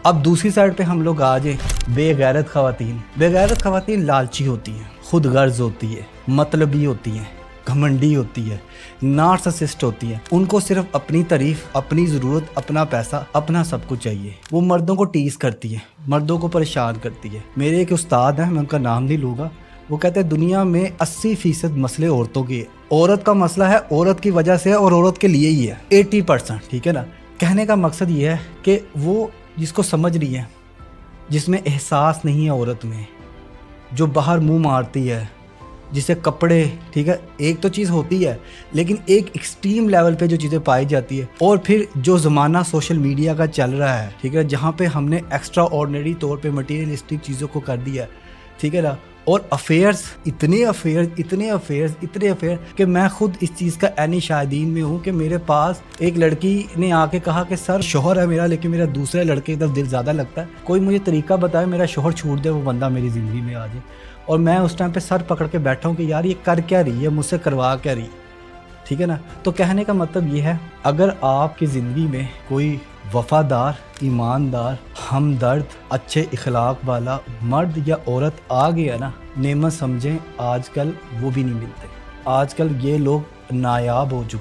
اب دوسری سائڈ پہ ہم لوگ آ جائیں، بے غیرت خواتین لالچی ہوتی ہیں، خود غرض ہوتی ہے، مطلبی ہوتی ہیں، گھمنڈی ہوتی ہے، نارسسسٹ ہوتی ہے. ان کو صرف اپنی تعریف، اپنی ضرورت، اپنا پیسہ، اپنا سب کچھ چاہیے. وہ مردوں کو ٹیز کرتی ہے، مردوں کو پریشان کرتی ہے. میرے ایک استاد ہیں، میں ان کا نام نہیں لوں گا، وہ کہتے ہیں دنیا میں 80% مسئلے عورتوں کے. عورت کا مسئلہ ہے، عورت کی وجہ سے ہے اور عورت کے لیے ہی ہے 80%. ٹھیک ہے نا. کہنے کا مقصد یہ ہے کہ وہ جس کو سمجھ رہی ہے، جس میں احساس نہیں ہے عورت میں، جو باہر منہ مارتی ہے، جسے کپڑے، ٹھیک ہے، ایک تو چیز ہوتی ہے، لیکن ایک ایکسٹریم لیول پہ جو چیزیں پائی جاتی ہے. اور پھر جو زمانہ سوشل میڈیا کا چل رہا ہے، ٹھیک ہے، جہاں پہ ہم نے ایکسٹرا آرڈنری طور پہ مٹیریلسٹک چیزوں کو کر دیا ہے، ٹھیک ہے نا. اور افیئرس، اتنے افیئرس کہ میں خود اس چیز کا عینی شاہدین میں ہوں کہ میرے پاس ایک لڑکی نے آ کے کہا کہ سر شوہر ہے میرا، لیکن میرا دوسرے لڑکے کی طرف دل زیادہ لگتا ہے، کوئی مجھے طریقہ بتائے میرا شوہر چھوٹ دے، وہ بندہ میری زندگی میں آ جائے. اور میں اس ٹائم پہ سر پکڑ کے بیٹھا ہوں کہ یار یہ کر کیا رہی ہے، مجھ سے کروا کیا رہی. ٹھیک ہے نا. تو کہنے کا مطلب یہ ہے، اگر آپ کی زندگی میں کوئی وفادار، ایماندار، ہمدرد، اچھے اخلاق والا مرد یا عورت آ گیا نا، نعمت سمجھیں. آج کل وہ بھی نہیں ملتے. آج کل یہ لوگ نایاب ہو چکے